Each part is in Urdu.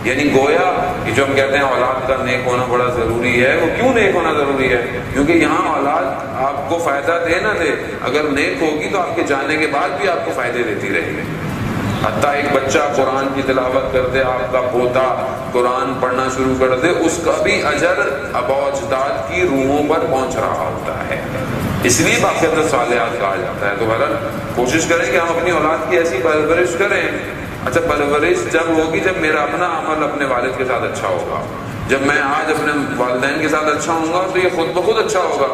یعنی گویا کہ جو ہم کہتے ہیں اولاد کا نیک ہونا بڑا ضروری ہے، وہ کیوں نیک ہونا ضروری ہے؟ کیونکہ یہاں اولاد آپ کو فائدہ دے نہ دے، اگر نیک ہوگی تو آپ کے جانے کے بعد بھی آپ کو فائدے دیتی رہے گی۔ حتیٰ ایک بچہ قرآن کی تلاوت کر دے، آپ کا پوتا قرآن پڑھنا شروع کر دے، اس کا بھی اجر آباء و اجداد کی روحوں پر پہنچ رہا ہوتا ہے، اس لیے باقیات الصالحات کہا جاتا ہے۔ تو بہرحال کوشش کریں کہ ہم اپنی اولاد کی ایسی پرورش کریں۔ اچھا، پرورش جب ہوگی جب میرا اپنا عمل اپنے والد کے ساتھ اچھا ہوگا۔ جب میں آج اپنے والدین کے ساتھ اچھا ہوں گا تو یہ خود بخود اچھا ہوگا۔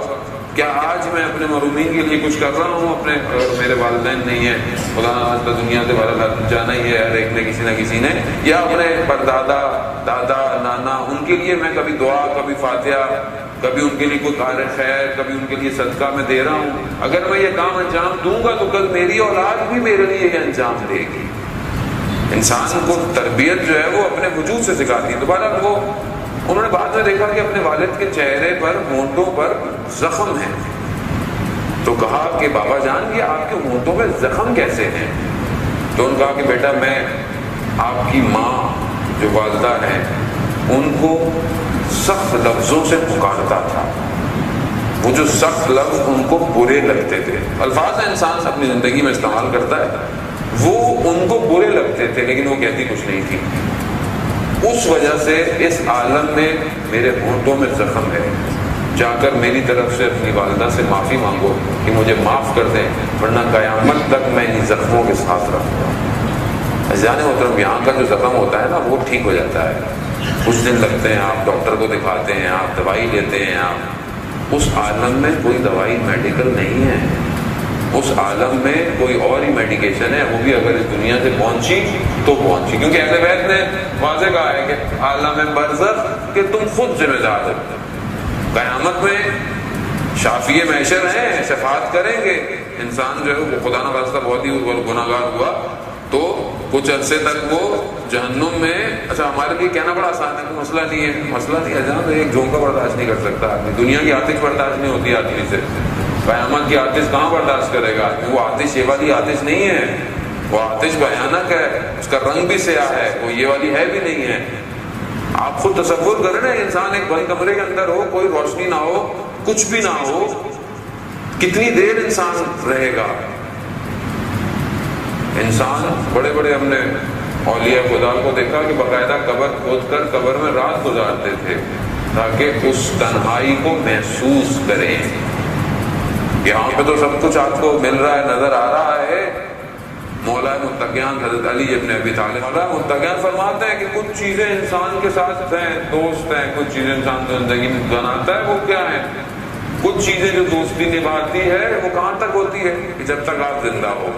کیا آج میں اپنے مرحومین کے لیے کچھ کر رہا ہوں؟ اپنے میرے والدین نہیں ہیں، خدا نخواستہ دنیا سے بہرحال جانا ہی ہے ہر ایک نے، کسی نہ کسی نے، یا اپنے پردادا دادا نانا، ان کے لیے میں کبھی دعا، کبھی فاتحہ، کبھی ان کے لیے کوئی کار خیر، کبھی ان کے لیے صدقہ میں دے رہا ہوں۔ اگر میں یہ کام انجام دوں گا تو کل میری اولاد بھی میرے لیے یہ انجام دے گی۔ انسان کو تربیت جو ہے وہ اپنے وجود سے سکھاتی ہے۔ دوبارہ وہ انہوں نے بعد میں دیکھا کہ اپنے والد کے چہرے پر، ہونٹوں پر زخم ہیں، تو کہا کہ بابا جان یہ آپ کے ہونٹوں پہ زخم کیسے ہیں؟ تو انہوں نے کہا کہ بیٹا میں آپ کی ماں جو والدہ ہیں ان کو سخت لفظوں سے پکارتا تھا، وہ جو سخت لفظ ان کو برے لگتے تھے، الفاظ انسان اپنی زندگی میں استعمال کرتا ہے، وہ ان کو برے لگتے تھے لیکن وہ کہتی کچھ نہیں تھی۔ اس وجہ سے اس عالم میں میرے ہونٹوں میں زخم ہے، جا کر میری طرف سے اپنی والدہ سے معافی مانگو کہ مجھے معاف کر دیں، ورنہ قیامت تک میں ان زخموں کے ساتھ رہوں گا۔ عزیزان محترم، یہاں کا جو زخم ہوتا ہے نا وہ ٹھیک ہو جاتا ہے، کچھ دن لگتے ہیں، آپ ڈاکٹر کو دکھاتے ہیں، آپ دوائی لیتے ہیں، آپ اس عالم میں کوئی دوائی میڈیکل نہیں ہے، اس عالم میں کوئی اور ہی میڈیکیشن ہے، وہ بھی اگر اس دنیا سے پہنچی تو پہنچی، کیونکہ اہل بیت نے واضح کہا ہے کہ عالم برزخ کہ تم خود ذمہ دار ہو، قیامت میں شافی محشر ہیں، شفاعت کریں گے۔ انسان جو ہے وہ خدا نخواستہ بہت ہی گناہ گار ہوا تو کچھ عرصے تک وہ جہنم میں، اچھا ہمارے لیے کہنا بڑا آسان ہے کہ مسئلہ نہیں ہے، مسئلہ نہیں ہے، جہاں تو ایک جھونکا برداشت نہیں کر سکتا آدمی، دنیا کی آتش برداشت نہیں ہوتی آدمی سے، قیامت کی آتش کہاں برداشت کرے گا آدمی؟ وہ آتش یہ والی آتش نہیں ہے، وہ آتش بھیانک ہے، اس کا رنگ بھی سیاہ ہے، وہ یہ والی ہے بھی نہیں ہے۔ آپ خود تصور کریں نا، انسان ایک بند کمرے کے اندر ہو، کوئی روشنی نہ ہو، کچھ بھی نہ ہو، کتنی دیر انسان رہے گا؟ انسان بڑے بڑے ہم نے اولیاء خدا کو دیکھا کہ باقاعدہ قبر کھود کر قبر میں رات گزارتے تھے تاکہ اس تنہائی کو محسوس کریں۔ یہاں پہ تو سب کچھ آپ کو مل رہا ہے، نظر آ رہا ہے۔ مولا متقیان حضرت علی ابن ابی طالب مولا متقیان فرماتے ہیں کہ کچھ چیزیں انسان کے ساتھ ہیں، دوست ہیں، کچھ چیزیں انسان کو زندگی میں بناتا ہے، وہ کیا ہیں؟ کچھ چیزیں جو دوستی نبھاتی ہے وہ کہاں تک ہوتی ہے؟ کہ جب تک آپ زندہ ہو،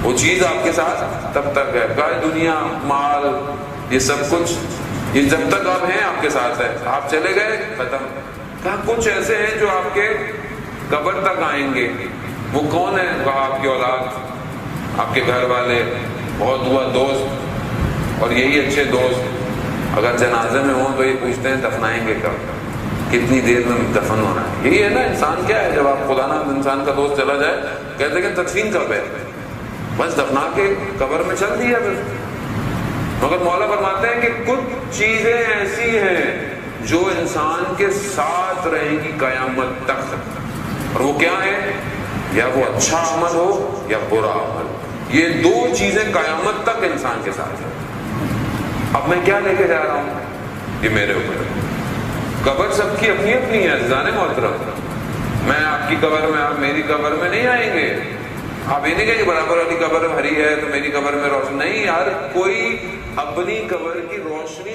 وہ چیز آپ کے ساتھ تب تک ہے۔ گائے دنیا، مال، یہ سب کچھ یہ جب تک آپ ہیں آپ کے ساتھ ہے، آپ چلے گئے ختم۔ کہاں کچھ ایسے ہیں جو آپ کے قبر تک آئیں گے، وہ کون ہے؟ کہا آپ کی اولاد، آپ کے گھر والے، بہت ہوا دوست، اور یہی اچھے دوست اگر جنازے میں ہوں تو یہ پوچھتے ہیں دفنائیں گے کب، کتنی دیر میں دفن ہونا ہے۔ یہی ہے نا انسان کیا ہے، جب آپ خدا نہ انسان کا دوست چلا جائے کہتے ہیں کہ تدفین کب ہے، بس دفنا کے قبر میں چل دیا پھر۔ مگر مولا فرماتے ہیں کہ کچھ چیزیں ایسی ہیں جو انسان کے ساتھ رہیں گی قیامت تک، اور وہ کیا ہے؟ یا وہ اچھا عمل ہو یا برا عمل، یہ دو چیزیں قیامت تک انسان کے ساتھ ہیں۔ اب میں کیا لے کے جا رہا ہوں؟ یہ میرے اوپر ہے۔ قبر سب کی اپنی اپنی ہے عزیزان محترم، میں آپ کی قبر میں، آپ میری قبر میں نہیں آئیں گے۔ آپ یہ نہیں کہیں کہ برابر والی قبر ہری ہے تو میری قبر میں روشنی نہیں، یار کوئی اپنی قبر کی روشنی